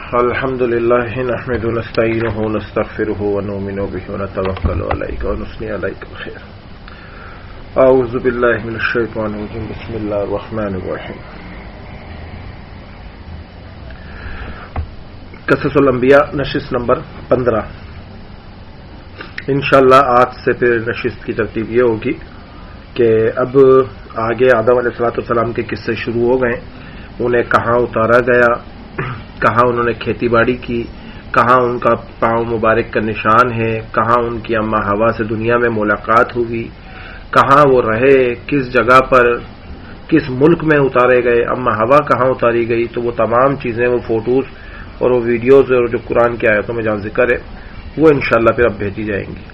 الحمد لله نحمده ونستعينه ونستغفره ونؤمن به ونتوكل عليه ونثني عليك الخير. اعوذ بالله من الشيطان الرجيم. بسم الله الرحمن الرحيم. قصص الانبیاء نشست نمبر 15. انشاءاللہ آج سے پھر نشست کی ترتیب یہ ہوگی کہ اب آگے آدم علیہ السلام کے قصے شروع ہو گئے. انہیں کہاں اتارا گیا، کہاں انہوں نے کھیتی باڑی کی، کہاں ان کا پاؤں مبارک کا نشان ہے، کہاں ان کی اماں ہوا سے دنیا میں ملاقات ہوئی، کہاں وہ رہے، کس جگہ پر، کس ملک میں اتارے گئے، اماں ہوا کہاں اتاری گئی. تو وہ تمام چیزیں، وہ فوٹوز اور وہ ویڈیوز اور جو قرآن کی آیتوں میں جہاں ذکر ہے وہ انشاءاللہ پھر اب بھیجی جائیں گی.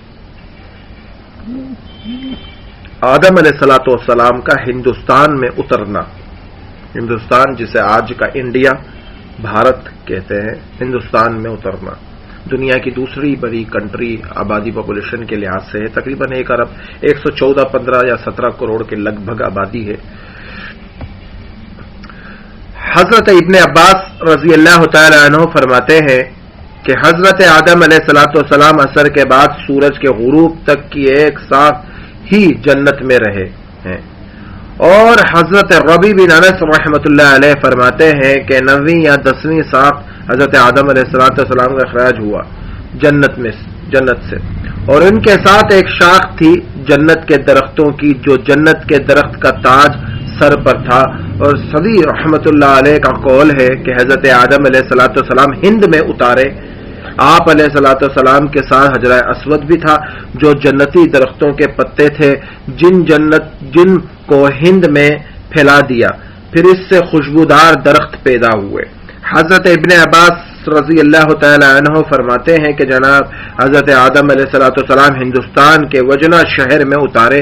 آدم علیہ السلام کا ہندوستان میں اترنا، ہندوستان جسے آج کا انڈیا بھارت کہتے ہیں، ہندوستان میں اترنا دنیا کی دوسری بڑی کنٹری آبادی پاپولیشن کے لحاظ سے ہے. تقریباً 1 ارب 114 15 یا 17 کروڑ کے لگ بھگ آبادی ہے. حضرت ابن عباس رضی اللہ تعالی عنہ فرماتے ہیں کہ حضرت آدم علیہ السلام عصر کے بعد سورج کے غروب تک کی ایک ساتھ ہی جنت میں رہے ہیں. اور حضرت ربی بن انس رحمۃ اللہ علیہ فرماتے ہیں کہ 9ویں یا 10ویں ساتھ حضرت آدم علیہ السلام کا اخراج ہوا جنت سے، اور ان کے ساتھ ایک شاخ تھی جنت کے درختوں کی جو جنت کے درخت کا تاج سر پر تھا. اور سبھی رحمۃ اللہ علیہ کا قول ہے کہ حضرت آدم علیہ السلام ہند میں اتارے. آپ علیہ السلام کے ساتھ حجرہ اسود بھی تھا جو جنتی درختوں کے پتے تھے جن کو ہند میں پھیلا دیا. پھر اس سے خوشبودار درخت پیدا ہوئے. حضرت ابن عباس رضی اللہ تعالی عنہ فرماتے ہیں کہ جناب حضرت آدم علیہ السلام ہندوستان کے وجنا شہر میں اتارے.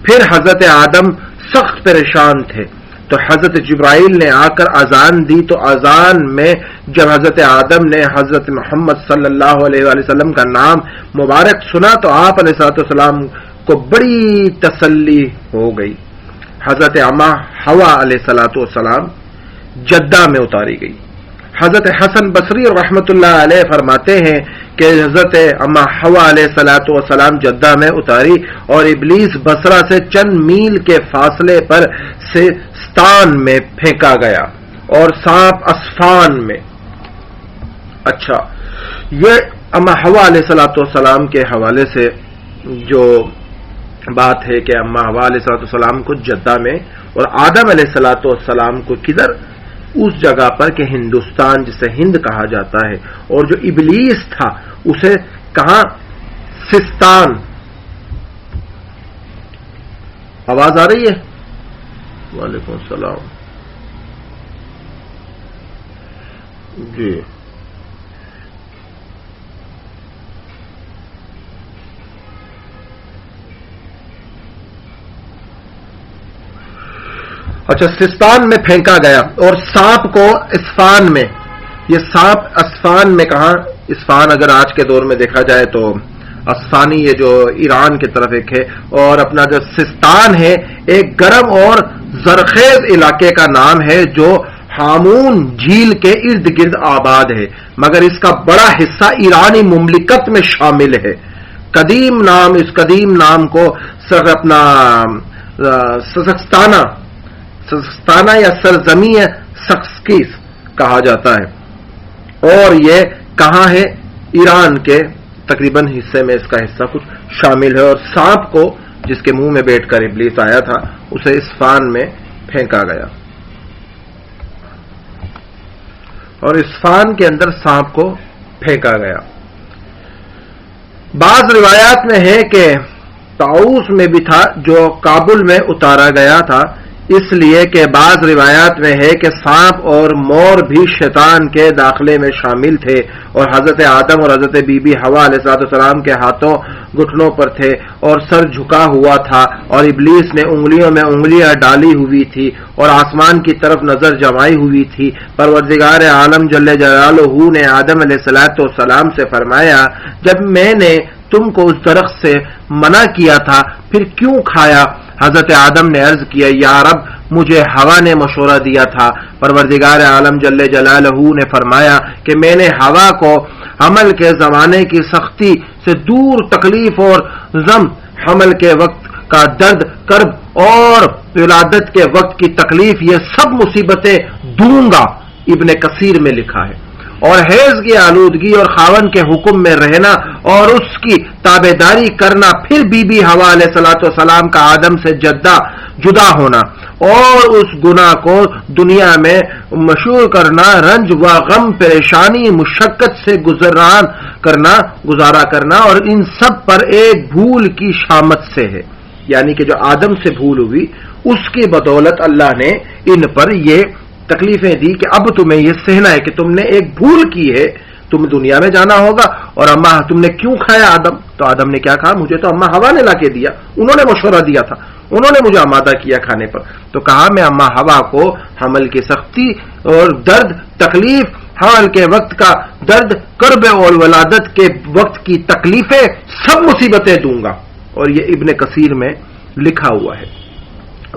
پھر حضرت آدم سخت پریشان تھے تو حضرت جبرائیل نے آ کر اذان دی. تو اذان میں جب حضرت آدم نے حضرت محمد صلی اللہ علیہ وآلہ وسلم کا نام مبارک سنا تو آپ علیہ السلام کو بڑی تسلی ہو گئی. حضرت اماں ہوا علیہ السلام جدہ میں اتاری گئی. حضرت حسن بصری رحمۃ اللہ علیہ فرماتے ہیں کہ حضرت اماں ہوا علیہ السلام جدہ میں اتاری اور ابلیس بصرہ سے چند میل کے فاصلے پر سستان میں پھینکا گیا اور سانپ اسفان میں. اچھا، یہ اماں ہوا علیہ السلام کے حوالے سے جو بات ہے کہ اماں ہوا علیہ السلام کو جدہ میں اور آدم علیہ السلام کو کدھر، اس جگہ پر کہ ہندوستان جسے ہند کہا جاتا ہے، اور جو ابلیس تھا اسے کہاں، سستان. آواز آ رہی ہے؟ وعلیکم السلام. جی اچھا، سستان میں پھینکا گیا اور سانپ کو اسفان میں، یہ سانپ اسفان میں کہاں، اسفان اگر آج کے دور میں دیکھا جائے تو اسفانی یہ جو ایران کی طرف ایک ہے، اور اپنا جو سستان ہے ایک گرم اور زرخیز علاقے کا نام ہے جو ہامون جھیل کے ارد گرد آباد ہے، مگر اس کا بڑا حصہ ایرانی مملکت میں شامل ہے. اس قدیم نام کو اپنا سکستانہ یا سرزمین سکسکیس کہا جاتا ہے. اور یہ کہاں ہے؟ ایران کے تقریباً حصے میں اس کا حصہ کچھ شامل ہے. اور سانپ کو جس کے منہ میں بیٹھ کر ابلیس آیا تھا اسے اسفان میں پھینکا گیا، اور اسفان کے اندر سانپ کو پھینکا گیا. بعض روایات میں ہے کہ طاؤس میں بھی تھا جو کابل میں اتارا گیا تھا، اس لیے کہ بعض روایات میں ہے کہ سانپ اور مور بھی شیطان کے داخلے میں شامل تھے اور حضرت آدم اور حضرت بی بی ہوا علیہ السلام کے ہاتھوں گھٹنوں پر تھے اور سر جھکا ہوا تھا، اور ابلیس نے انگلیوں میں انگلیاں ڈالی ہوئی تھی اور آسمان کی طرف نظر جمائی ہوئی تھی. پروردگار عالم جل جلالہ نے آدم علیہ السلام سے فرمایا، جب میں نے تم کو اس درخت سے منع کیا تھا پھر کیوں کھایا؟ حضرت آدم نے عرض کیا یا رب مجھے ہوا نے مشورہ دیا تھا. پروردگار عالم جل جلالہ نے فرمایا کہ میں نے ہوا کو حمل کے زمانے کی سختی سے دور، تکلیف اور غم، حمل کے وقت کا درد، کرب اور ولادت کے وقت کی تکلیف، یہ سب مصیبتیں دوں گا. ابن کثیر میں لکھا ہے. اور حیض کی آلودگی اور خاون کے حکم میں رہنا اور اس کی تابع داری کرنا، پھر بی بی حوا علیہ الصلوۃ والسلام کا آدم سے جدا ہونا اور اس گناہ کو دنیا میں مشہور کرنا، رنج و غم، پریشانی، مشقت سے گزارا کرنا، اور ان سب پر ایک بھول کی شامت سے ہے. یعنی کہ جو آدم سے بھول ہوئی اس کی بدولت اللہ نے ان پر یہ تکلیفیں دی کہ اب تمہیں یہ سہنا ہے کہ تم نے ایک بھول کی ہے، تم دنیا میں جانا ہوگا. اور اماں تم نے کیوں کھایا آدم؟ تو آدم نے کیا کہا؟ مجھے تو اماں ہوا نے لا کے دیا، انہوں نے مشورہ دیا تھا، انہوں نے مجھے آمادہ کیا کھانے پر. تو کہا میں اماں ہوا کو حمل کی سختی اور درد، تکلیف، حمل کے وقت کا درد، کرب اور ولادت کے وقت کی تکلیفیں، سب مصیبتیں دوں گا. اور یہ ابن کثیر میں لکھا ہوا ہے.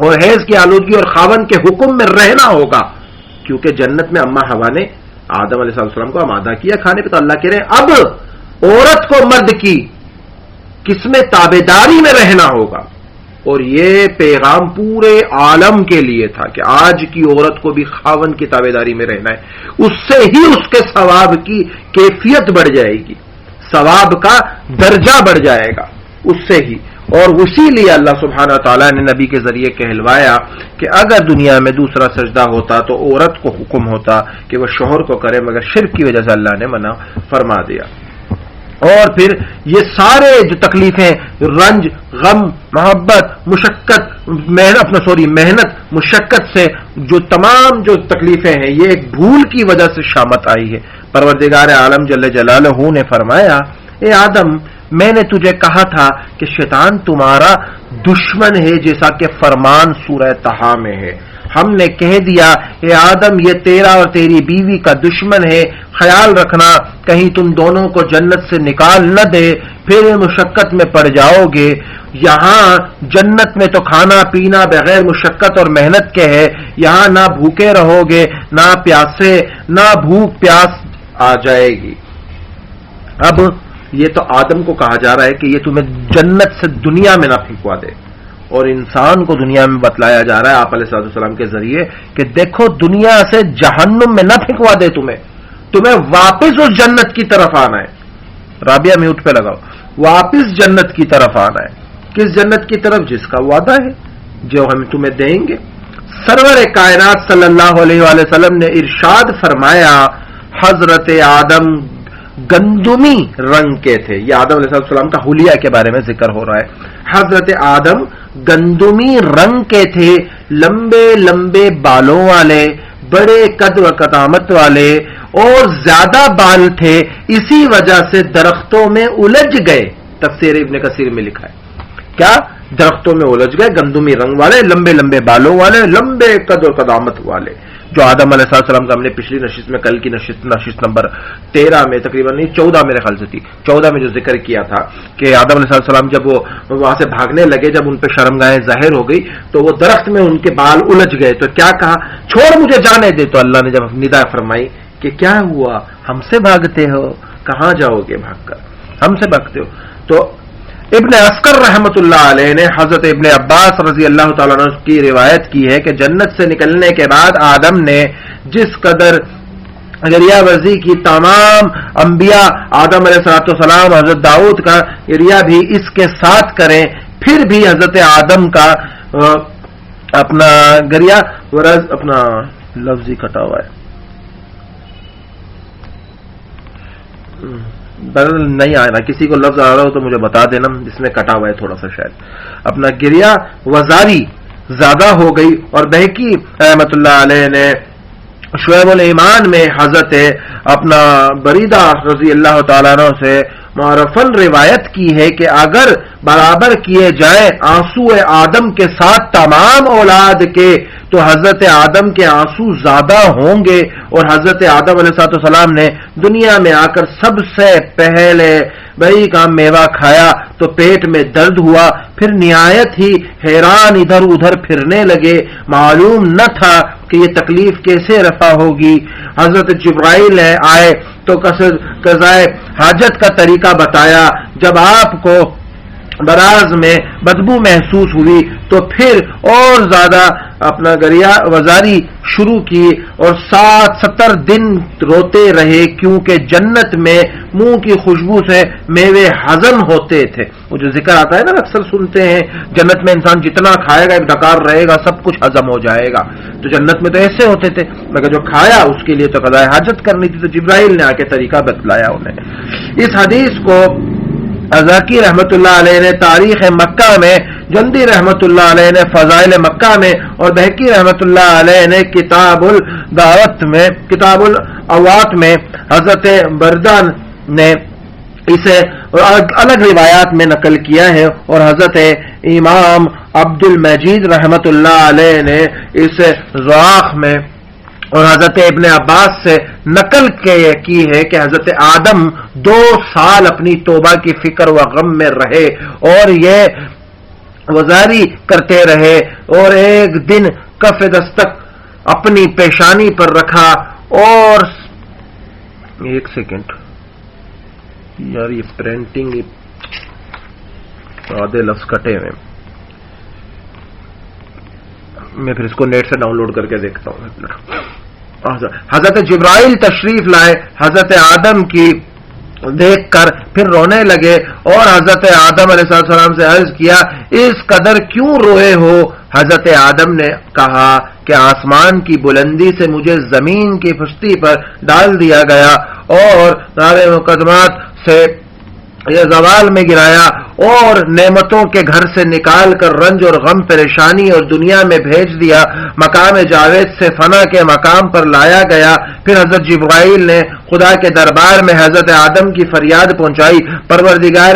اور حیض کی آلودگی اور خاون کے حکم میں رہنا ہوگا، کیونکہ جنت میں اماں ہوا نے آدم علیہ السلام کو آمادہ کیا کھانے پہ. تو اللہ کہہ رہے ہیں اب عورت کو مرد کی کس میں تابع داری میں رہنا ہوگا. اور یہ پیغام پورے عالم کے لیے تھا کہ آج کی عورت کو بھی خاون کی تابع داری میں رہنا ہے. اس سے ہی اس کے ثواب کی کیفیت بڑھ جائے گی، ثواب کا درجہ بڑھ جائے گا اس سے ہی. اور اسی لیے اللہ سبحانہ تعالیٰ نے نبی کے ذریعے کہلوایا کہ اگر دنیا میں دوسرا سجدہ ہوتا تو عورت کو حکم ہوتا کہ وہ شوہر کو کرے، مگر شرک کی وجہ سے اللہ نے منع فرما دیا. اور پھر یہ سارے جو تکلیفیں، رنج، غم، محبت، مشقت، محنت، مشقت سے جو تمام جو تکلیفیں ہیں، یہ ایک بھول کی وجہ سے شامت آئی ہے. پروردگار عالم جل جلالہ نے فرمایا اے آدم میں نے تجھے کہا تھا کہ شیطان تمہارا دشمن ہے، جیسا کہ فرمان سورہ طٰہٰ میں ہے. ہم نے کہہ دیا اے آدم یہ تیرا اور تیری بیوی کا دشمن ہے، خیال رکھنا کہیں تم دونوں کو جنت سے نکال نہ دے، پھر مشقت میں پڑ جاؤ گے. یہاں جنت میں تو کھانا پینا بغیر مشقت اور محنت کے ہے، یہاں نہ بھوکے رہو گے نہ پیاسے، نہ بھوک پیاس آ جائے گی. اب یہ تو آدم کو کہا جا رہا ہے کہ یہ تمہیں جنت سے دنیا میں نہ پھینکوا دے، اور انسان کو دنیا میں بتلایا جا رہا ہے آپ علیہ السلام کے ذریعے کہ دیکھو دنیا سے جہنم میں نہ پھینکوا دے، تمہیں واپس اس جنت کی طرف آنا ہے. رابعہ میوٹ پہ لگاؤ. واپس جنت کی طرف آنا ہے. کس جنت کی طرف؟ جس کا وعدہ ہے، جو ہم تمہیں دیں گے. سرور کائنات صلی اللہ علیہ وآلہ وسلم نے ارشاد فرمایا حضرت آدم گندمی رنگ کے تھے. یہ آدم علیہ السلام کا حلیہ کے بارے میں ذکر ہو رہا ہے. حضرت آدم گندمی رنگ کے تھے، لمبے لمبے بالوں والے، بڑے قد و قامت والے، اور زیادہ بال تھے، اسی وجہ سے درختوں میں الجھ گئے. تفسیر ابن کثیر میں لکھا ہے کیا؟ درختوں میں الجھ گئے، گندمی رنگ والے، لمبے لمبے بالوں والے، لمبے قد و قامت والے. جو آدم علیہ السلام کا ہم نے پچھلی نشست میں، کل کی نشست نمبر 13 میں، تقریباً نہیں 14 میرے خیال سے تھی، 14 میں جو ذکر کیا تھا کہ آدم علیہ السلام جب وہ وہاں سے بھاگنے لگے، جب ان پہ شرمگاہیں ظاہر ہو گئی تو وہ درخت میں ان کے بال الجھ گئے. تو کیا کہا؟ چھوڑ مجھے جانے دے. تو اللہ نے جب ندا فرمائی کہ کیا ہوا، ہم سے بھاگتے ہو، کہاں جاؤ گے بھاگ کر، ہم سے بھاگتے ہو. تو ابن عسکر رحمت اللہ علیہ نے حضرت ابن عباس رضی اللہ تعالیٰ عنہ کی روایت کی ہے کہ جنت سے نکلنے کے بعد آدم نے جس قدر ذریعہ ورزی کی تمام انبیاء، آدم علیہ السلام، حضرت داؤد کا ذریعہ بھی اس کے ساتھ کریں، پھر بھی حضرت آدم کا اپنا گریا ورز، اپنا لفظ ہی کٹا ہوا ہے، نہیں آ رہا، کسی کو لفظ آ رہا ہو تو مجھے بتا دینا، جس میں کٹا ہوا ہے تھوڑا سا شاید. اپنا گریا وزاری زیادہ ہو گئی. اور بہقی رحمت اللہ علیہ نے شعیب الایمان میں حضرت اپنا بریدہ رضی اللہ تعالیٰ عنہ سے معرفن روایت کی ہے کہ اگر برابر کیے جائیں آنسو آدم کے ساتھ تمام اولاد کے تو حضرت آدم کے آنسو زیادہ ہوں گے، اور حضرت آدم علیہ السلام نے دنیا میں آ کر سب سے پہلے بھائی کا میوہ کھایا تو پیٹ میں درد ہوا، پھر نہایت ہی حیران ادھر ادھر پھرنے لگے، معلوم نہ تھا کہ یہ تکلیف کیسے رفع ہوگی۔ حضرت جبرائیل آئے تو قضائے حاجت کا طریقہ بتایا، جب آپ کو براز میں بدبو محسوس ہوئی تو پھر اور زیادہ اپنا گریہ وزاری شروع کی اور 70 دن روتے رہے، کیونکہ جنت میں منہ کی خوشبو سے میوے ہضم ہوتے تھے۔ وہ جو ذکر آتا ہے نا اکثر سنتے ہیں، جنت میں انسان جتنا کھائے گا ایک ڈکار رہے گا، سب کچھ ہضم ہو جائے گا، تو جنت میں تو ایسے ہوتے تھے، مگر جو کھایا اس کے لیے تو قضائے حاجت کرنی تھی، تو جبرائیل نے آ کے طریقہ بتلایا انہیں۔ اس حدیث کو ازاکی رحمت اللہ علیہ نے تاریخ مکہ میں، جندی رحمت اللہ علیہ نے فضائل مکہ میں، اور بہقی رحمت اللہ علیہ نے کتاب الاوات میں، حضرت بردان نے اسے الگ روایات میں نقل کیا ہے، اور حضرت امام عبد المجید رحمت اللہ علیہ نے اسے ذواق میں اور حضرت ابن عباس سے نقل کی ہے کہ حضرت آدم 2 سال اپنی توبہ کی فکر و غم میں رہے اور یہ وزاری کرتے رہے، اور ایک دن کف دستک اپنی پیشانی پر رکھا اور ایک سیکنڈ یار یہ پرنٹنگ آدھے لفظ کٹے ہوئے، میں پھر اس کو نیٹ سے ڈاؤن لوڈ کر کے دیکھتا ہوں۔ حضرت جبرائیل تشریف لائے، حضرت آدم کی دیکھ کر پھر رونے لگے، اور حضرت آدم علیہ السلام سے عرض کیا اس قدر کیوں روئے ہو؟ حضرت آدم نے کہا کہ آسمان کی بلندی سے مجھے زمین کی پشتی پر ڈال دیا گیا اور نارے مقدمات سے یہ زوال میں گرایا، اور نعمتوں کے گھر سے نکال کر رنج اور غم پریشانی اور دنیا میں بھیج دیا، مقام جاوید سے فنا کے مقام پر لایا گیا۔ پھر حضرت جبرائیل نے خدا کے دربار میں حضرت آدم کی فریاد پہنچائی، پروردگار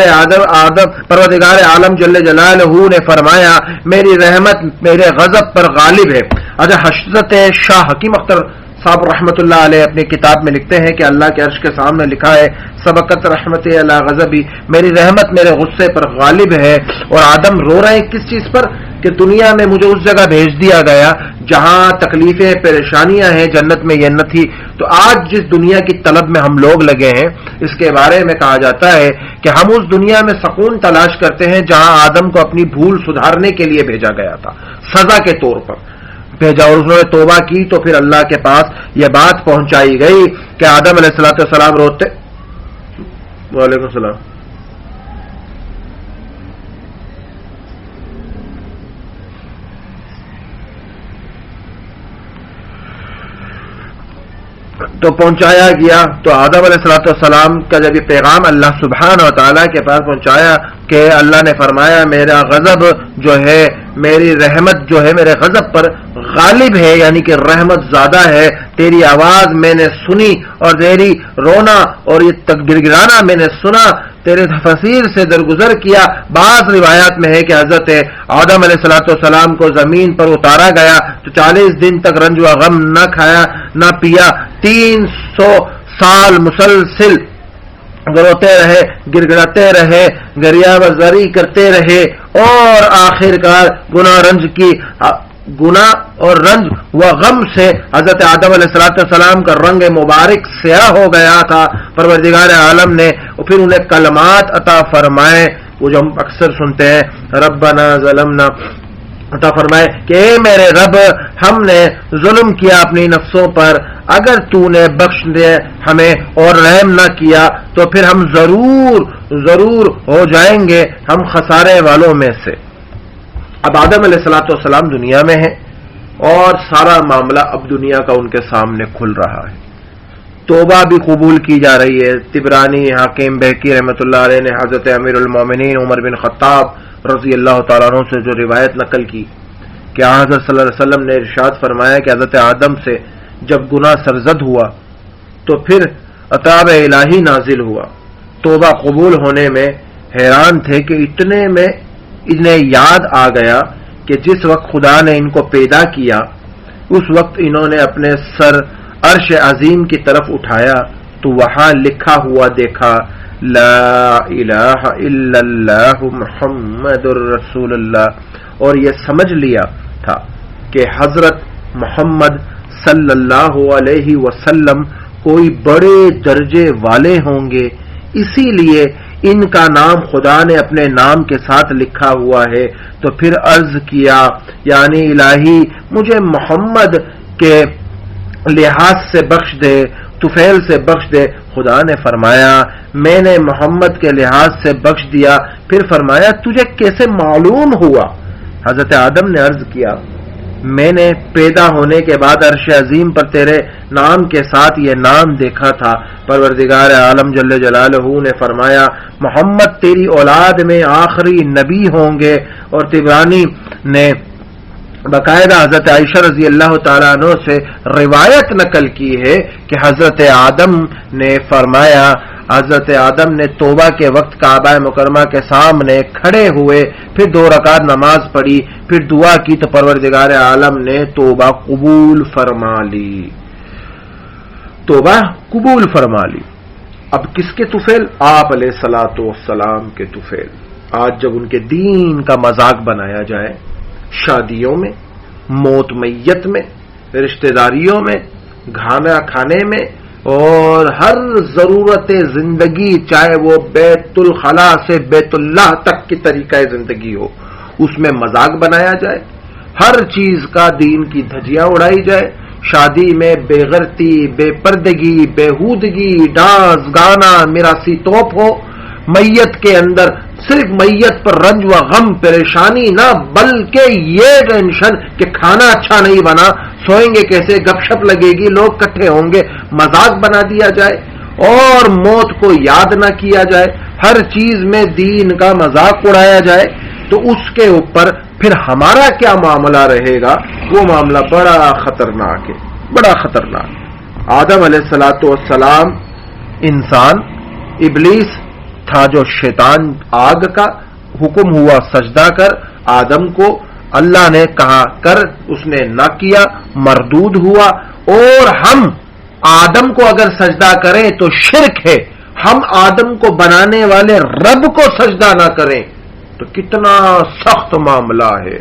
عالم جل جلالہ نے فرمایا میری رحمت میرے غضب پر غالب ہے۔ حضرت شاہ حکیم اختر صاحب رحمت اللہ علیہ اپنی کتاب میں لکھتے ہیں کہ اللہ کے عرش کے سامنے لکھا ہے سبقت رحمت اللہ غضبی، میری رحمت میرے غصے پر غالب ہے۔ اور آدم رو رہے ہیں کس چیز پر؟ کہ دنیا میں مجھے اس جگہ بھیج دیا گیا جہاں تکلیفیں پریشانیاں ہیں، جنت میں یہ نہ تھی۔ تو آج جس دنیا کی طلب میں ہم لوگ لگے ہیں، اس کے بارے میں کہا جاتا ہے کہ ہم اس دنیا میں سکون تلاش کرتے ہیں جہاں آدم کو اپنی بھول سدھارنے کے لیے بھیجا گیا تھا، سزا کے طور پر بھیجا، اور انہوں نے توبہ کی تو پھر اللہ کے پاس یہ بات پہنچائی گئی کہ آدم علیہ السلام روتے۔ وعلیکم السلام۔ تو پہنچایا گیا، تو آدم علیہ السلام کا جب یہ پیغام اللہ سبحانہ و تعالیٰ کے پاس پہنچایا کہ اللہ نے فرمایا میرا غضب جو ہے، میری رحمت جو ہے میرے غضب پر غالب ہے، یعنی کہ رحمت زیادہ ہے، تیری آواز میں نے سنی اور تیری رونا اور یہ گڑگڑانا میں نے سنا، تیرے تفسیر سے درگزر کیا۔ بعض روایات میں ہے کہ حضرت آدم علیہ السلام کو زمین پر اتارا گیا تو 40 دن تک رنج و غم نہ کھایا نہ پیا، 300 سال مسلسل روتے رہے، گڑگڑاتے رہے، گریہ وزاری کرتے رہے، اور آخر کار گناہ اور رنج و غم سے حضرت آدم علیہ السلام کا رنگ مبارک سیاہ ہو گیا تھا۔ پروردگار عالم نے پھر انہیں کلمات عطا فرمائے، وہ جو ہم اکثر سنتے ہیں ربنا ظلمنا، عطا فرمائے کہ اے میرے رب ہم نے ظلم کیا اپنی نفسوں پر، اگر تو نے بخش دے ہمیں اور رحم نہ کیا تو پھر ہم ضرور ہو جائیں گے ہم خسارے والوں میں سے۔ اب آدم علیہ السلام دنیا میں ہیں اور سارا معاملہ اب دنیا کا ان کے سامنے کھل رہا ہے، توبہ بھی قبول کی جا رہی ہے۔ طبرانی حاکم بہقی رحمۃ اللہ علیہ نے حضرت امیر المومنین عمر بن خطاب رضی اللہ تعالیٰ عنہ سے جو روایت نقل کی کہ حضرت صلی اللہ علیہ وسلم نے ارشاد فرمایا کہ حضرت آدم سے جب گناہ سرزد ہوا تو پھر عتاب الہی نازل ہوا، توبہ قبول ہونے میں حیران تھے کہ اتنے میں انہیں یاد آ گیا کہ جس وقت خدا نے ان کو پیدا کیا اس وقت انہوں نے اپنے سر عرش عظیم کی طرف اٹھایا تو وہاں لکھا ہوا دیکھا لا الہ الا اللہ محمد الرسول اللہ، اور یہ سمجھ لیا تھا کہ حضرت محمد صلی اللہ علیہ وسلم کوئی بڑے درجے والے ہوں گے، اسی لیے ان کا نام خدا نے اپنے نام کے ساتھ لکھا ہوا ہے۔ تو پھر عرض کیا یعنی الہی مجھے محمد کے لحاظ سے بخش دے، طفیل سے بخش دے۔ خدا نے فرمایا میں نے محمد کے لحاظ سے بخش دیا۔ پھر فرمایا تجھے کیسے معلوم ہوا؟ حضرت آدم نے عرض کیا میں نے پیدا ہونے کے بعد عرش عظیم پر تیرے نام کے ساتھ یہ نام دیکھا تھا۔ پروردگار عالم جل جلالہ نے فرمایا محمد تیری اولاد میں آخری نبی ہوں گے، اور طبرانی نے باقاعدہ حضرت عائشہ رضی اللہ تعالیٰ عنہ سے روایت نقل کی ہے کہ حضرت آدم نے فرمایا، حضرت آدم نے توبہ کے وقت کعبہ مکرمہ کے سامنے کھڑے ہوئے، پھر 2 رکعت نماز پڑھی، پھر دعا کی تو پروردگار عالم نے توبہ قبول فرما لی، توبہ قبول فرما لی۔ اب کس کے طفیل؟ آپ علیہ الصلوۃ والسلام کے طفیل۔ آج جب ان کے دین کا مذاق بنایا جائے، شادیوں میں، موت میت میں، رشتہ داریوں میں، کھانا کھانے میں، اور ہر ضرورت زندگی چاہے وہ بیت الخلا سے بیت اللہ تک کی طریقہ زندگی ہو، اس میں مذاق بنایا جائے، ہر چیز کا دین کی دھجیاں اڑائی جائے، شادی میں بے غیرتی، بے پردگی، بےہودگی، ڈانس گانا، میراثی توپ ہو، میت کے اندر صرف میت پر رنج و غم پریشانی نہ بلکہ یہ ٹینشن کہ کھانا اچھا نہیں بنا، سوئیں گے کیسے، گپ شپ لگے گی، لوگ کٹھے ہوں گے، مذاق بنا دیا جائے اور موت کو یاد نہ کیا جائے، ہر چیز میں دین کا مذاق اڑایا جائے، تو اس کے اوپر پھر ہمارا کیا معاملہ رہے گا؟ وہ معاملہ بڑا خطرناک ہے، بڑا خطرناک۔ آدم علیہ الصلوۃ والسلام انسان، ابلیس تھا جو شیطان آگ کا، حکم ہوا سجدہ کر، آدم کو اللہ نے کہا کر، اس نے نہ کیا، مردود ہوا، اور ہم آدم کو اگر سجدہ کریں تو شرک ہے، ہم آدم کو بنانے والے رب کو سجدہ نہ کریں تو کتنا سخت معاملہ ہے۔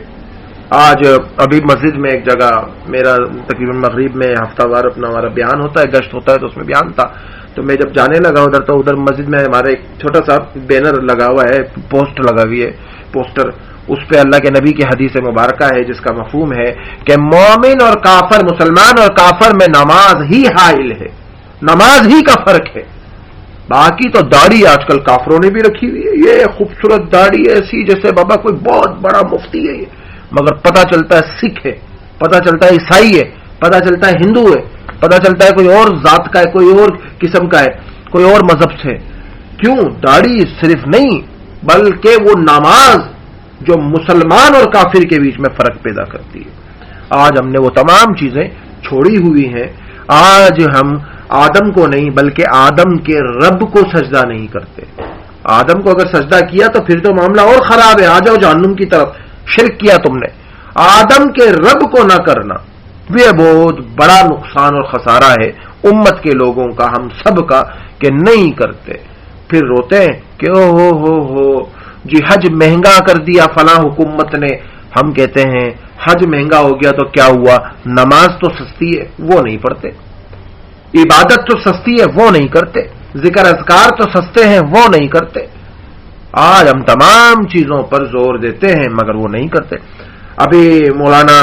آج ابھی مسجد میں ایک جگہ میرا تقریباً مغرب میں ہفتہ وار اپنا ہمارا بیان ہوتا ہے، گشت ہوتا ہے، تو اس میں بیان تھا، تو میں جب جانے لگا ادھر تو ادھر مسجد میں ہمارا ایک چھوٹا سا بینر لگا ہوا ہے، پوسٹ لگا ہوئی ہے، پوسٹر، اس پہ اللہ کے نبی کی حدیث مبارکہ ہے جس کا مفہوم ہے کہ مومن اور کافر، مسلمان اور کافر میں نماز ہی حائل ہے، نماز ہی کا فرق ہے۔ باقی تو داڑھی آج کل کافروں نے بھی رکھی ہوئی ہے، یہ خوبصورت داڑھی ایسی جیسے بابا کوئی بہت بڑا مفتی ہے یہ، مگر پتہ چلتا ہے سکھ ہے، پتہ چلتا ہے عیسائی ہے، پتہ چلتا ہے ہندو ہے، پتہ چلتا ہے کوئی اور ذات کا ہے، کوئی اور قسم کا ہے، کوئی اور مذہب سے۔ کیوں؟ داڑھی صرف نہیں بلکہ وہ نماز جو مسلمان اور کافر کے بیچ میں فرق پیدا کرتی ہے۔ آج ہم نے وہ تمام چیزیں چھوڑی ہوئی ہیں، آج ہم آدم کو نہیں بلکہ آدم کے رب کو سجدہ نہیں کرتے۔ آدم کو اگر سجدہ کیا تو پھر تو معاملہ اور خراب ہے، آ جاؤ جہنم کی طرف، شرک کیا تم نے۔ آدم کے رب کو نہ کرنا یہ بہت بڑا نقصان اور خسارہ ہے امت کے لوگوں کا، ہم سب کا، کہ نہیں کرتے، پھر روتے ہیں کہ او ہو جی حج مہنگا کر دیا فلاں حکومت نے۔ ہم کہتے ہیں حج مہنگا ہو گیا تو کیا ہوا؟ نماز تو سستی ہے وہ نہیں پڑھتے، عبادت تو سستی ہے وہ نہیں کرتے، ذکر اذکار تو سستے ہیں وہ نہیں کرتے۔ آج ہم تمام چیزوں پر زور دیتے ہیں مگر وہ نہیں کرتے۔ ابھی مولانا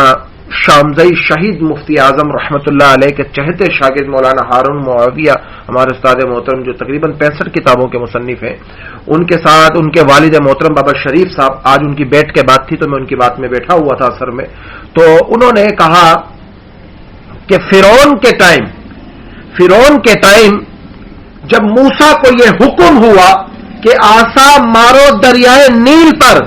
شامزئی شہید مفتی اعظم رحمت اللہ علیہ کے چہتے شاگرد مولانا ہارون معاویہ، ہمارے استاد محترم جو تقریباً 65 کتابوں کے مصنف ہیں، ان کے ساتھ ان کے والد محترم بابا شریف صاحب، آج ان کی بیٹ کے بات تھی تو میں ان کی بات میں بیٹھا ہوا تھا اثر میں، تو انہوں نے کہا کہ فرعون کے ٹائم جب موسیٰ کو یہ حکم ہوا کہ عصا مارو دریائے نیل پر،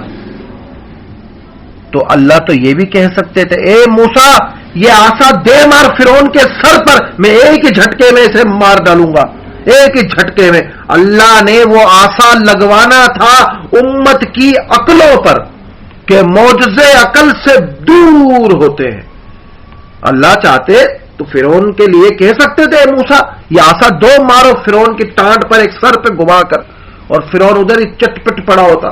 تو اللہ تو یہ بھی کہہ سکتے تھے اے موسیٰ یہ عصا دے مار فرعون کے سر پر، میں ایک ہی جھٹکے میں اسے مار ڈالوں گا، ایک ہی جھٹکے میں اللہ نے وہ آسا لگوانا تھا امت کی عقلوں پر کہ معجزے عقل سے دور ہوتے ہیں. اللہ چاہتے تو فرعون کے لیے کہہ سکتے تھے موسیٰ یہ آسا دو مارو فرعون کی ٹانٹ پر ایک سر پہ گھما کر, اور فرعون ادھر ہی چٹپٹ پڑا ہوتا,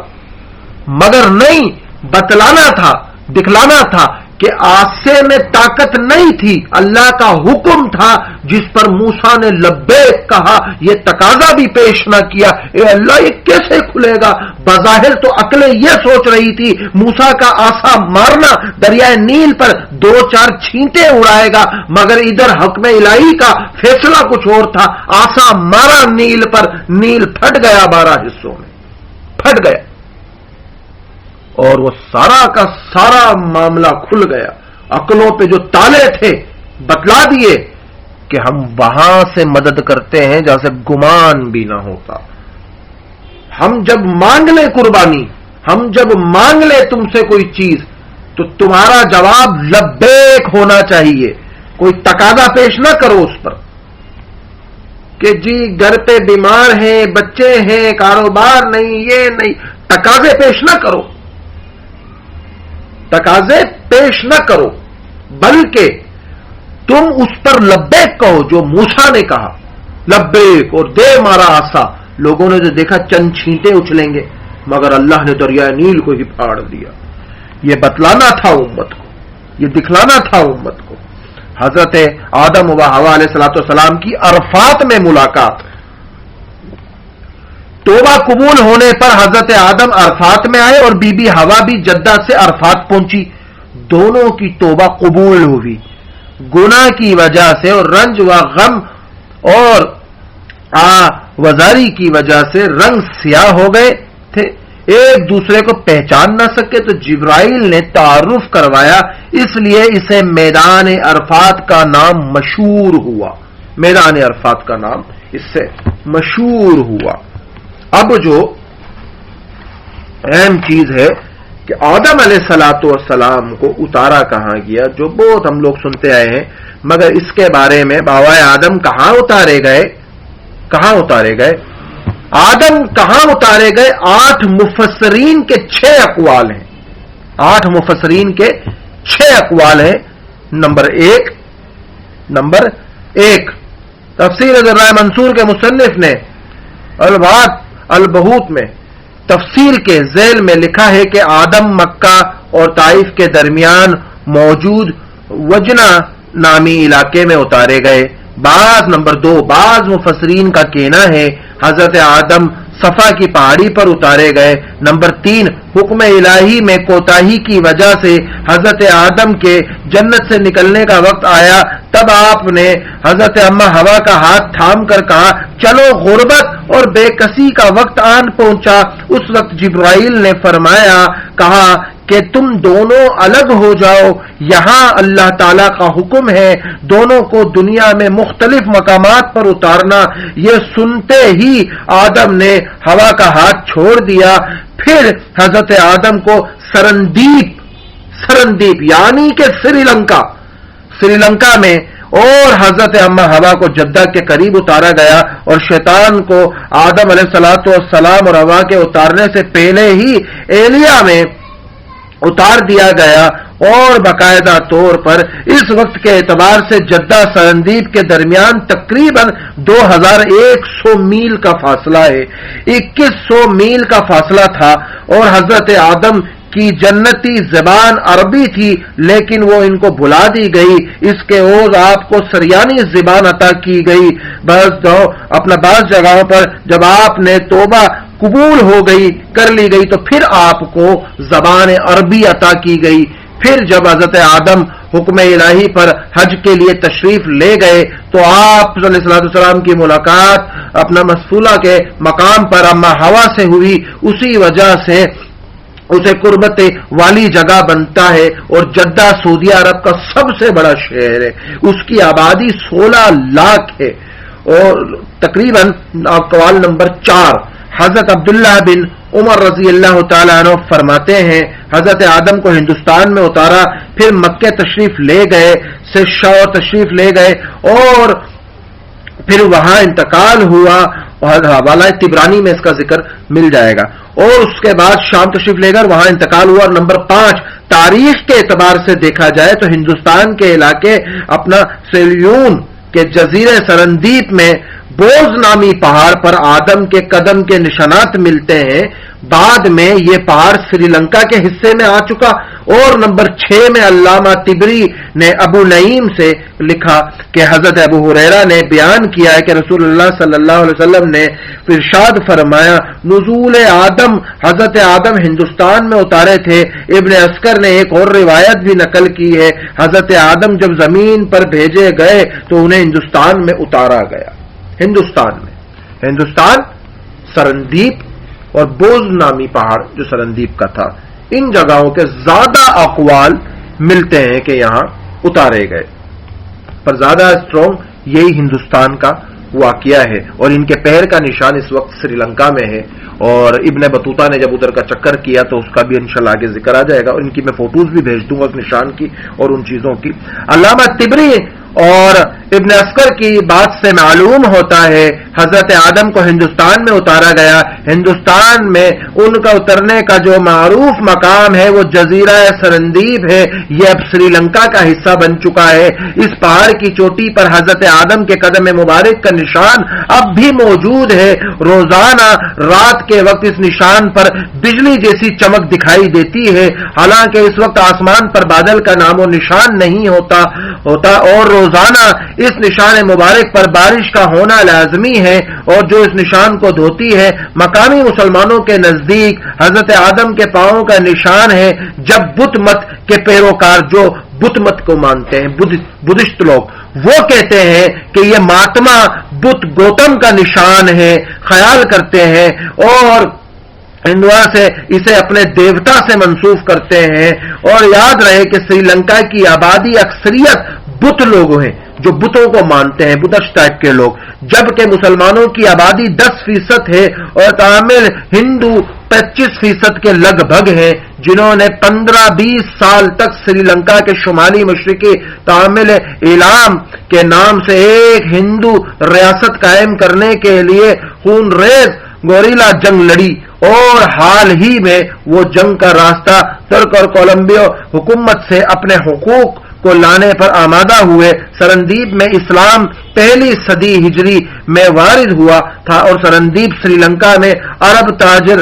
مگر نہیں, بتلانا تھا, دکھلانا تھا کہ آسے میں طاقت نہیں تھی, اللہ کا حکم تھا جس پر موسیٰ نے لبیک کہا, یہ تقاضا بھی پیش نہ کیا, اے اللہ یہ کیسے کھلے گا. بظاہر تو عقلیں یہ سوچ رہی تھی موسیٰ کا آسا مارنا دریائے نیل پر 2-4 چھینٹیں اڑائے گا, مگر ادھر حکم الہی کا فیصلہ کچھ اور تھا. آسا مارا نیل پر, نیل پھٹ گیا 12 حصوں میں, پھٹ گیا, اور وہ سارا کا سارا معاملہ کھل گیا. عقلوں پہ جو تالے تھے بتلا دیے کہ ہم وہاں سے مدد کرتے ہیں جہاں سے گمان بھی نہ ہوتا. ہم جب مانگ لیں قربانی, ہم جب مانگ لیں تم سے کوئی چیز, تو تمہارا جواب لبیک ہونا چاہیے. کوئی تقاضا پیش نہ کرو اس پر کہ جی گھر پہ بیمار ہیں, بچے ہیں, کاروبار نہیں, یہ نہیں. تقاضے پیش نہ کرو, تقاضے پیش نہ کرو, بلکہ تم اس پر لبیک کہو جو موسیٰ نے کہا, لبیک, اور دے مارا آسا. لوگوں نے جو دیکھا چند چھینٹیں اچھلیں گے, مگر اللہ نے دریائے نیل کو ہی پھاڑ دیا. یہ بتلانا تھا امت کو, یہ دکھلانا تھا امت کو. حضرت آدم و حوا علیہ الصلوۃ والسلام کی عرفات میں ملاقات, توبہ قبول ہونے پر حضرت آدم عرفات میں آئے اور بی بی حوا بھی جدہ سے عرفات پہنچی. دونوں کی توبہ قبول ہوئی. گناہ کی وجہ سے اور رنج و غم اور وزاری کی وجہ سے رنگ سیاہ ہو گئے تھے, ایک دوسرے کو پہچان نہ سکے, تو جبرائیل نے تعارف کروایا, اس لیے اسے میدان عرفات کا نام مشہور ہوا. میدان عرفات کا نام اس سے مشہور ہوا. اب جو اہم چیز ہے کہ آدم علیہ الصلوۃ والسلام کو اتارا کہاں گیا, جو بہت ہم لوگ سنتے آئے ہیں, مگر اس کے بارے میں بابائے آدم کہاں اتارے گئے, کہاں اتارے گئے, آدم کہاں اتارے گئے. 8 مفسرین کے 6 اقوال ہیں, 8 مفسرین کے 6 اقوال ہیں. نمبر ایک تفسیر ذرائع منصور کے مصنف نے البات البہوت میں تفسیر کے ذیل میں لکھا ہے کہ آدم مکہ اور طائف کے درمیان موجود وجنا نامی علاقے میں اتارے گئے. نمبر 2 بعض مفسرین کا کہنا ہے حضرت آدم صفا کی پہاڑی پر اتارے گئے. نمبر 3 حکم الہی میں کوتاہی کی وجہ سے حضرت آدم کے جنت سے نکلنے کا وقت آیا, تب آپ نے حضرت اما حوا کا ہاتھ تھام کر کہا چلو غربت اور بے کسی کا وقت آن پہنچا. اس وقت جبرائیل نے فرمایا, کہا کہ تم دونوں الگ ہو جاؤ, یہاں اللہ تعالیٰ کا حکم ہے دونوں کو دنیا میں مختلف مقامات پر اتارنا. یہ سنتے ہی آدم نے ہوا کا ہاتھ چھوڑ دیا. پھر حضرت آدم کو سرندیپ یعنی کہ سری لنکا میں اور حضرت اما حوا کو جدہ کے قریب اتارا گیا, اور شیطان کو آدم علیہ الصلوۃ والسلام اور حوا کے اتارنے سے پہلے ہی ایلیا میں اتار دیا گیا, اور باقاعدہ طور پر اس وقت کے اعتبار سے جدہ سرندیپ کے درمیان تقریباً 2100 میل کا فاصلہ ہے. 2100 میل کا فاصلہ تھا, اور حضرت آدم کی جنتی زبان عربی تھی لیکن وہ ان کو بھلا دی گئی. اس کے عوض آپ کو سریانی زبان عطا کی گئی. بعض جگہوں پر جب آپ نے توبہ قبول ہو گئی, کر لی گئی, تو پھر آپ کو زبان عربی عطا کی گئی. پھر جب حضرت آدم حکم الہی پر حج کے لیے تشریف لے گئے تو آپ صلی اللہ علیہ وسلم کی ملاقات اپنا مسفولہ کے مقام پر اما حوا سے ہوئی. اسی وجہ سے اسے قربت والی جگہ بنتا ہے, اور جدہ سعودی عرب کا سب سے بڑا شہر ہے. اس کی آبادی 16 لاکھ ہے, اور تقریباً اقوال نمبر 4 حضرت عبداللہ بن عمر رضی اللہ تعالیٰ عنہ فرماتے ہیں حضرت آدم کو ہندوستان میں اتارا, پھر مکہ تشریف لے گئے, سے شور تشریف لے گئے, اور پھر وہاں انتقال ہوا، اور حوالہ طبرانی میں اس کا ذکر مل جائے گا، اور اس کے بعد شام تشریف لے کر وہاں انتقال ہوا۔ اور نمبر 5 تاریخ کے اعتبار سے دیکھا جائے تو ہندوستان کے علاقے اپنا سیلیون کے جزیرے سرندیپ میں بوز نامی پہاڑ پر آدم کے قدم کے نشانات ملتے ہیں۔ بعد میں یہ پہاڑ سری لنکا کے حصے میں آ چکا۔ اور نمبر 6 میں علامہ طبری نے ابو نعیم سے لکھا کہ حضرت ابو ہریرہ نے بیان کیا ہے کہ رسول اللہ صلی اللہ علیہ وسلم نے ارشاد فرمایا، نزول آدم، حضرت آدم ہندوستان میں اتارے تھے۔ ابن عسکر نے ایک اور روایت بھی نقل کی ہے، حضرت آدم جب زمین پر بھیجے گئے تو انہیں ہندوستان میں اتارا گیا۔ ہندوستان سرندیپ اور بوز نامی پہاڑ جو سرندیپ کا تھا، ان جگہوں کے زیادہ اقوال ملتے ہیں کہ یہاں اتارے گئے، پر زیادہ اسٹرانگ یہی ہندوستان کا واقعہ ہے، اور ان کے پیر کا نشان اس وقت سری لنکا میں ہے۔ اور ابن بطوطہ نے جب ادھر کا چکر کیا تو اس کا بھی انشاءاللہ آگے ذکر آ جائے گا، اور ان کی میں فوٹوز بھی بھیج دوں گا اس نشان کی اور ان چیزوں کی۔ علامہ طبری اور ابن عسکر کی بات سے معلوم ہوتا ہے حضرت آدم کو ہندوستان میں اتارا گیا۔ ہندوستان میں ان کا اترنے کا جو معروف مقام ہے وہ جزیرہ سرندیپ ہے، یہ اب سری لنکا کا حصہ بن چکا ہے۔ اس پہاڑ کی چوٹی پر حضرت آدم کے قدم مبارک کا نشان اب بھی موجود ہے۔ روزانہ رات کے وقت اس نشان پر بجلی جیسی چمک دکھائی دیتی ہے، حالانکہ اس وقت آسمان پر بادل کا نام و نشان نہیں ہوتا اور روزانہ اس نشان مبارک پر بارش کا ہونا لازمی ہے، اور جو اس نشان کو دھوتی ہے۔ مقامی مسلمانوں کے نزدیک حضرت آدم کے پاؤں کا نشان ہے۔ جب بدھ مت کے پیروکار جو بدھ مت کو مانتے ہیں، بدھسٹ لوگ، وہ کہتے ہیں کہ یہ مہاتما بدھ گوتم کا نشان ہے، خیال کرتے ہیں، اور ہندوؤں سے اسے اپنے دیوتا سے منسوب کرتے ہیں۔ اور یاد رہے کہ سری لنکا کی آبادی اکثریت بت لوگ ہیں جو بتوں کو مانتے ہیں، بدھسٹ ٹائپ کے لوگ، جبکہ مسلمانوں کی آبادی 10% ہے، اور تامل ہندو 25% کے لگ بھگ ہیں، جنہوں نے 15-20 سال تک سری لنکا کے شمالی مشرقی تامل ایلام کے نام سے ایک ہندو ریاست قائم کرنے کے لیے خون ریز گوریلا جنگ لڑی، اور حال ہی میں وہ جنگ کا راستہ ترک اور کولمبیا حکومت سے اپنے حقوق کو لانے پر آمادہ ہوئے۔ سرندیپ میں اسلام 1 صدی ہجری میں وارد ہوا تھا، اور سرندیپ سری لنکا میں عرب تاجر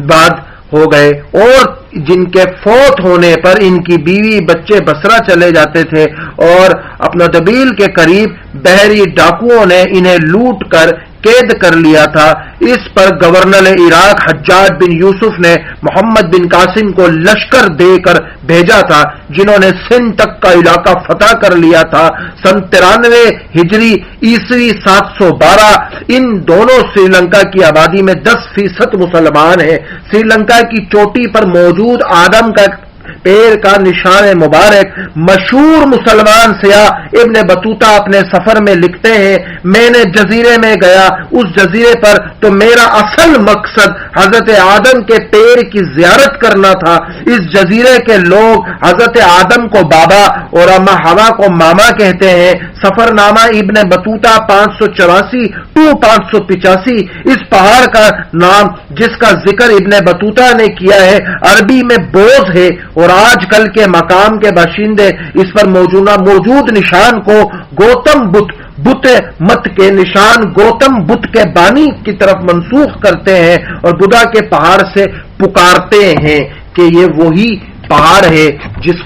بعد ہو گئے، اور جن کے فوت ہونے پر ان کی بیوی بچے بصرہ چلے جاتے تھے، اور اپنا دبیل کے قریب بحری ڈاکوؤں نے انہیں لوٹ کر قید کر لیا تھا۔ اس پر گورنر عراق حجاج بن یوسف نے محمد بن قاسم کو لشکر دے کر بھیجا تھا، جنہوں نے سندھ تک کا علاقہ فتح کر لیا تھا۔ سن 93 ہجری عیسوی 712 ان دونوں سری لنکا کی آبادی میں 10% مسلمان ہیں۔ سری لنکا کی چوٹی پر موجود آدم کا پیر کا نشان مبارک مشہور مسلمان سیاح ابن بطوطہ اپنے سفر میں لکھتے ہیں، میں نے جزیرے میں گیا، اس جزیرے پر تو میرا اصل مقصد حضرت آدم کے پیر کی زیارت کرنا تھا۔ اس جزیرے کے لوگ حضرت آدم کو بابا اور اما حوا کو ماما کہتے ہیں۔ سفر نامہ ابن بطوطہ 584-585 اس پہاڑ کا نام جس کا ذکر ابن بطوطہ نے کیا ہے عربی میں بوز ہے، اور آج کل کے مقام کے باشندے اس پر موجود نشان کو گوتم بدھ مت کے نشان گوتم بدھ کے بانی کی طرف منسوخ کرتے ہیں، اور بدھا کے پہاڑ سے پکارتے ہیں کہ یہ وہی پہاڑ ہے جس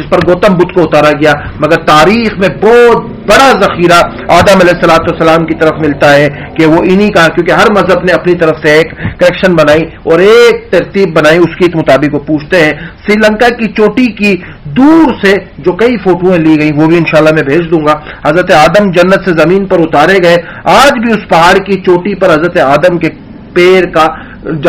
پر گوتم بدھ کو اتارا گیا۔ مگر تاریخ میں بہت بڑا ذخیرہ آدم علیہ السلام کی طرف ملتا ہے کہ وہ انہی کا، کیونکہ ہر مذہب نے اپنی طرف سے ایک کریکشن بنائی اور ایک ترتیب بنائی، اس کے مطابق وہ پوچھتے ہیں۔ سری لنکا کی چوٹی کی دور سے جو کئی فوٹویں لی گئی وہ بھی انشاءاللہ میں بھیج دوں گا۔ حضرت آدم جنت سے زمین پر اتارے گئے، آج بھی اس پہاڑ کی چوٹی پر حضرت آدم کے پیر کا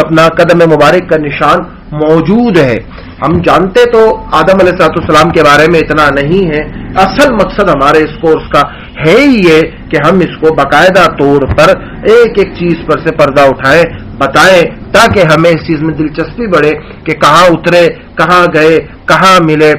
اپنا قدم مبارک کا نشان موجود ہے۔ ہم جانتے تو آدم علیہ السلام کے بارے میں اتنا نہیں ہے، اصل مقصد ہمارے اس کورس کا ہے ہی یہ کہ ہم اس کو باقاعدہ طور پر ایک ایک چیز پر سے پردہ اٹھائیں، بتائیں، تاکہ ہمیں اس چیز میں دلچسپی بڑھے کہ کہاں اترے، کہاں گئے، کہاں ملے۔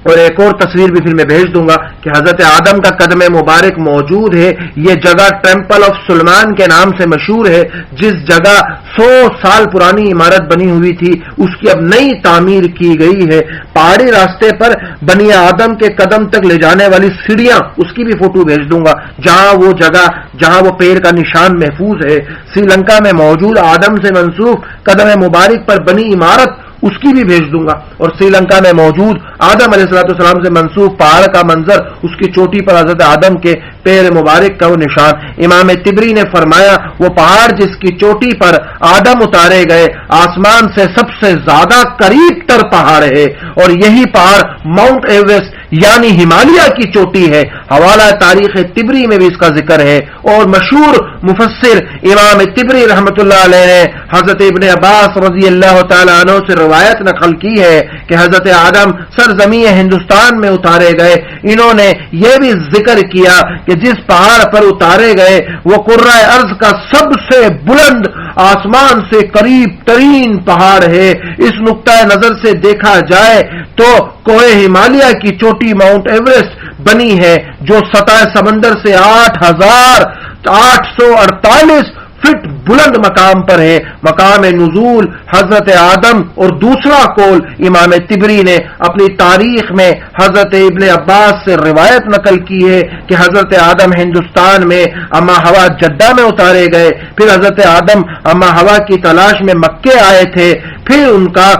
اور ایک اور تصویر بھی پھر میں بھیج دوں گا کہ حضرت آدم کا قدم مبارک موجود ہے. یہ جگہ ٹیمپل آف سلیمان کے نام سے مشہور ہے. جس جگہ 100 سال پرانی عمارت بنی ہوئی تھی اس کی اب نئی تعمیر کی گئی ہے. پہاڑی راستے پر بنی آدم کے قدم تک لے جانے والی سیڑھیاں، اس کی بھی فوٹو بھیج دوں گا جہاں وہ جگہ جہاں وہ پیر کا نشان محفوظ ہے. سری لنکا میں موجود آدم سے منسوب قدم مبارک پر بنی عمارت، اس کی بھی بھیج دوں گا. اور سری لنکا میں موجود آدم علیہ السلام سے منسوب پہاڑ کا منظر، اس کی چوٹی پر حضرت آدم کے پیر مبارک کا وہ نشان. امام تبری نے فرمایا وہ پہاڑ جس کی چوٹی پر آدم اتارے گئے آسمان سے سب سے زیادہ قریب تر پہاڑ ہے، اور یہی پہاڑ ماؤنٹ ایوریسٹ یعنی ہمالیہ کی چوٹی ہے. حوالہ تاریخ تبری میں بھی اس کا ذکر ہے. اور مشہور مفسر امام تبری رحمۃ اللہ علیہ نے حضرت ابن عباس رضی اللہ تعالی عنہ سے روایت نقل کی ہے کہ حضرت آدم سرزمین ہندوستان میں اتارے گئے. انہوں نے یہ بھی ذکر کیا کہ جس پہاڑ پر اتارے گئے وہ قرۂ ارض کا سب سے بلند آسمان سے قریب ترین پہاڑ ہے. اس نقطۂ نظر سے دیکھا جائے تو کوہ ہمالیہ کی چوٹی ماؤنٹ ایوریسٹ بنی ہے جو سطح سمندر سے 8,848 فٹ بلند مقام پر ہے. مقام نزول حضرت آدم. اور دوسرا قول امام تبری نے اپنی تاریخ میں حضرت ابن عباس سے روایت نقل کی ہے کہ حضرت آدم ہندوستان میں اما ہوا جدہ میں اتارے گئے. پھر حضرت آدم اما ہوا کی تلاش میں مکے آئے تھے. پھر ان کا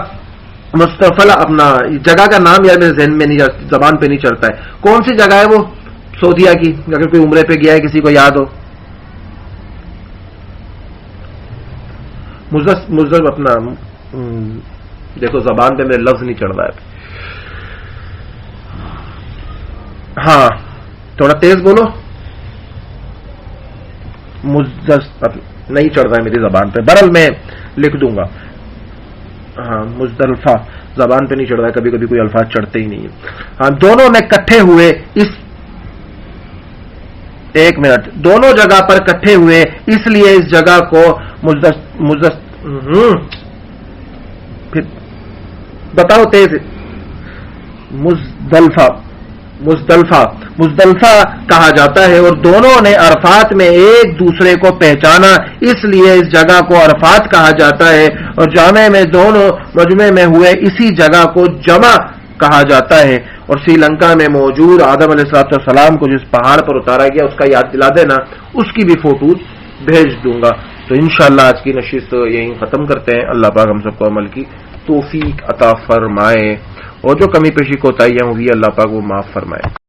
مستفلا، اپنا جگہ کا نام یار میرے ذہن میں نہیں، زبان پہ نہیں چڑھتا ہے. کون سی جگہ ہے وہ سعودیہ کی؟ اگر کوئی عمرے پہ گیا ہے کسی کو یاد ہو. مزدلفہ، اپنا دیکھو زبان پہ میرے لفظ نہیں چڑھ رہا ہے. ہاں تھوڑا تیز بولو. نہیں چڑھ رہا ہے میری زبان پہ، برل میں لکھ دوں گا. ہاں مزدلفہ زبان پہ نہیں چڑھ رہا ہے، کبھی کبھی کوئی الفاظ چڑھتے ہی نہیں ہے. ہاں دونوں نے کٹھے ہوئے ایک منٹ، دونوں جگہ پر کٹھے ہوئے، اس لیے اس جگہ کو پھر بتاؤ تیز. مزدلفہ کہا جاتا ہے. اور دونوں نے عرفات میں ایک دوسرے کو پہچانا، اس لیے اس جگہ کو عرفات کہا جاتا ہے. اور جامع میں دونوں مجمع میں ہوئے اسی جگہ کو جمع کہا جاتا ہے. اور سری لنکا میں موجود آدم علیہ السلام کو جس پہاڑ پر اتارا گیا اس کا یاد دلا دینا، اس کی بھی فوٹوز بھیج دوں گا. تو انشاءاللہ آج کی نشست یہیں ختم کرتے ہیں. اللہ پاک ہم سب کو عمل کی توفیق عطا فرمائے، اور جو کمی پیشی کوتاہیاں ہوئی اللہ پاک وہ معاف فرمائے.